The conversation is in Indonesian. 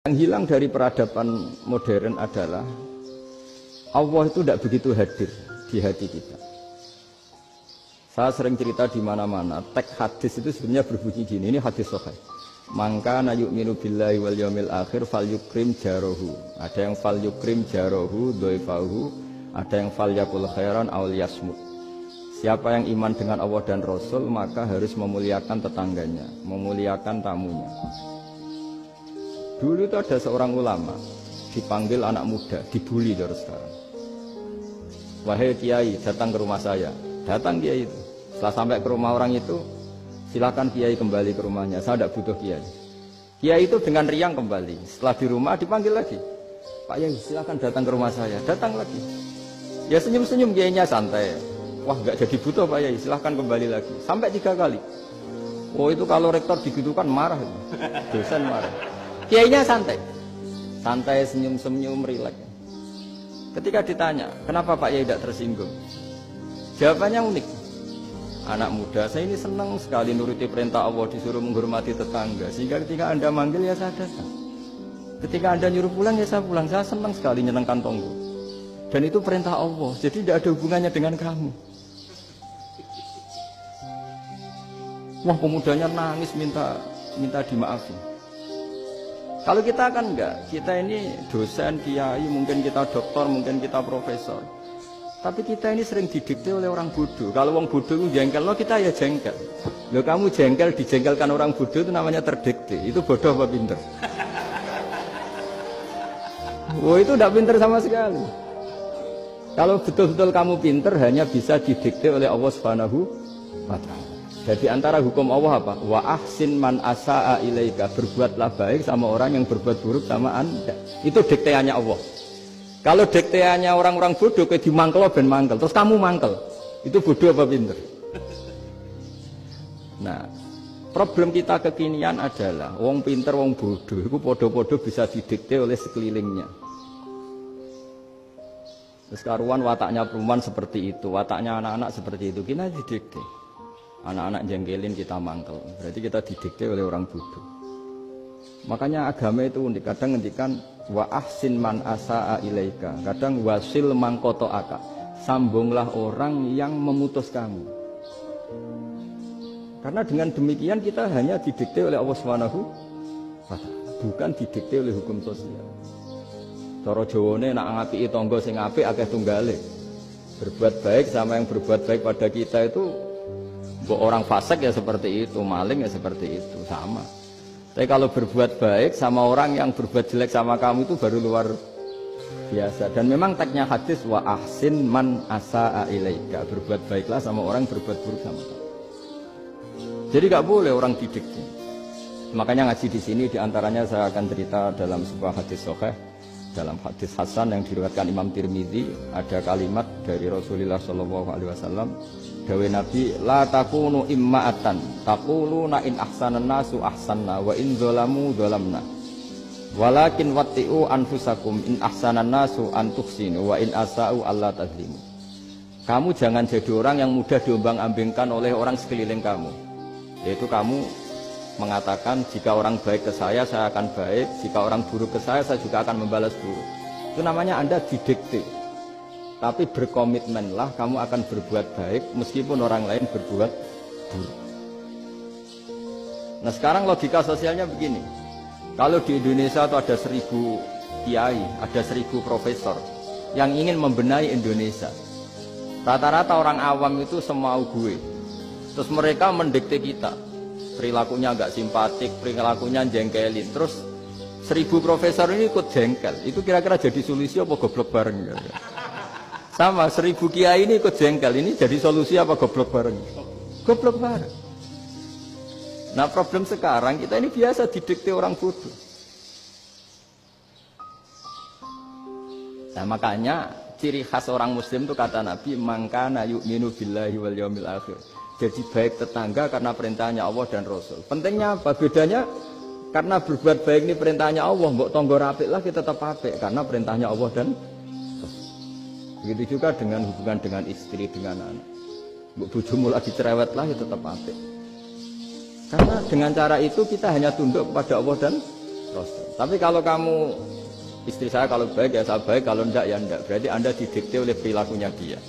Yang hilang dari peradaban modern adalah Allah itu tidak begitu hadir di hati kita. Saya sering cerita di mana-mana, teks hadis itu sebenarnya berbunyi gini, ini hadis sahih. Mangka na yu'minu billahi wal yaumil akhir fal yukrim jarohu. Ada yang fal yukrim jarohu doifahu, ada yang fal yakul khairan aw yasmut. Siapa yang iman dengan Allah dan Rasul maka harus memuliakan tetangganya, memuliakan tamunya. Dulu itu ada seorang ulama dipanggil anak muda, dibully terus sekarang. Wahai kiai, datang ke rumah saya. Datang kiai itu. Setelah sampai ke rumah orang itu, silakan kiai kembali ke rumahnya. Saya tidak butuh kiai. Kiai itu dengan riang kembali. Setelah di rumah dipanggil lagi. Pak Yai, silakan datang ke rumah saya. Datang lagi. Ya senyum-senyum kiainya santai. Wah, nggak jadi butuh Pak Yai. Silakan kembali lagi. Sampai 3 kali. Oh itu kalau rektor digitukan marah. Dosen marah. Kiainya santai. Santai, senyum-senyum, rileks. Ketika ditanya, kenapa Pak Yai tidak tersinggung? Jawabannya unik. Anak muda, saya ini senang sekali nuruti perintah Allah, disuruh menghormati tetangga. Sehingga ketika Anda manggil ya saya datang. Ketika Anda nyuruh pulang ya saya pulang. Saya senang sekali nyenangkan tonggo. Dan itu perintah Allah, jadi tidak ada hubungannya dengan kamu. Wah, pemudanya nangis minta dimaafin. Kalau kita kan enggak, kita ini dosen, kiai, mungkin kita doktor, mungkin kita profesor. Tapi kita ini sering didikte oleh orang bodoh. Kalau orang bodoh itu jengkel, lo kita ya jengkel. Lo kamu jengkel, dijengkelkan orang bodoh itu namanya terdikte. Itu bodoh apa pinter? Oh itu tidak pinter sama sekali. Kalau betul-betul kamu pinter, hanya bisa didikte oleh Allah Subhanahu wa Ta'ala. Jadi antara hukum Allah apa? Wa ahsin man asa'a ilaika. Berbuatlah baik sama orang yang berbuat buruk sama Anda. Itu dikteannya Allah. Kalau dikteannya orang-orang bodoh kayak dimangkel ben mangkel, terus kamu mangkel. Itu bodoh apa pinter? Nah, problem kita kekinian adalah wong pinter, wong bodoh itu podo-podo bisa didikte oleh sekelilingnya. Terus karuan wataknya perempuan seperti itu, wataknya anak-anak seperti itu, kita didikte. Anak-anak jengkelin kita mangkel, berarti kita didikte oleh orang bodoh. Makanya agama itu unik, kadang ngendikan wa ahsin man asa'a ilaika, kadang wasil man qata'aka, sambunglah orang yang memutus kamu. Karena dengan demikian kita hanya didikte oleh Allah Subhanahu wa Ta'ala, bukan didikte oleh hukum sosial. Cara Jawane nak ngapiki tangga sing apik akeh tunggale. Berbuat baik sama yang berbuat baik pada kita itu, orang fasik ya seperti itu, maling ya seperti itu, sama. Tapi kalau berbuat baik sama orang yang berbuat jelek sama kamu itu baru luar biasa. Dan memang teksnya hadis wa ahsin man asa'a ilaika. Berbuat baiklah sama orang yang berbuat buruk sama kamu. Jadi gak boleh orang didikte. Makanya ngaji di sini diantaranya saya akan cerita dalam sebuah hadis sahih. Dalam hadis Hasan yang diriwayatkan Imam Tirmidzi ada kalimat dari Rasulullah SAW. Dawe Nabi, la takunu imma'atan taquluna in ahsanan nasu ahsanna wa in zalamu zalamna walakin watti'u anfusakum in ahsanan nasu an tuhsinu wa in asa'u alla tazlimu. Kamu jangan jadi orang yang mudah diombang-ambingkan oleh orang sekeliling kamu. Yaitu kamu mengatakan jika orang baik ke saya akan baik, jika orang buruk ke saya juga akan membalas buruk. Itu namanya Anda didikte. Tapi berkomitmenlah kamu akan berbuat baik meskipun orang lain berbuat buruk. Nah sekarang logika sosialnya begini. Kalau di Indonesia itu ada 1000 kiai, ada 1000 profesor yang ingin membenahi Indonesia. Rata-rata orang awam itu semau gue. Terus mereka mendikte kita. Perilakunya agak simpatik, perilakunya jengkelin. Terus 1000 profesor ini ikut jengkel. Itu kira-kira jadi solusi apa goblok bareng? Sama 1000 kiai ini ikut jengkel, ini jadi solusi apa goblok bareng? Goblok bareng. Nah problem sekarang kita ini biasa didikte orang bodoh. Nah makanya ciri khas orang muslim itu kata Nabi, mangkana yu'minu billahi wal yaumil akhir. Jadi baik tetangga karena perintahnya Allah dan Rasul. Pentingnya apa? Bedanya karena berbuat baik ini perintahnya Allah, mbok tonggo apik lah kita tetap apik karena perintahnya Allah dan begitu juga dengan hubungan dengan istri, dengan anak. Bojomu lagi cerewet lah, ya tetap apik. Karena dengan cara itu kita hanya tunduk kepada Allah dan Terus. Tapi kalau kamu istri saya kalau baik ya saya baik, kalau enggak ya enggak. Berarti Anda didikte oleh perilakunya dia.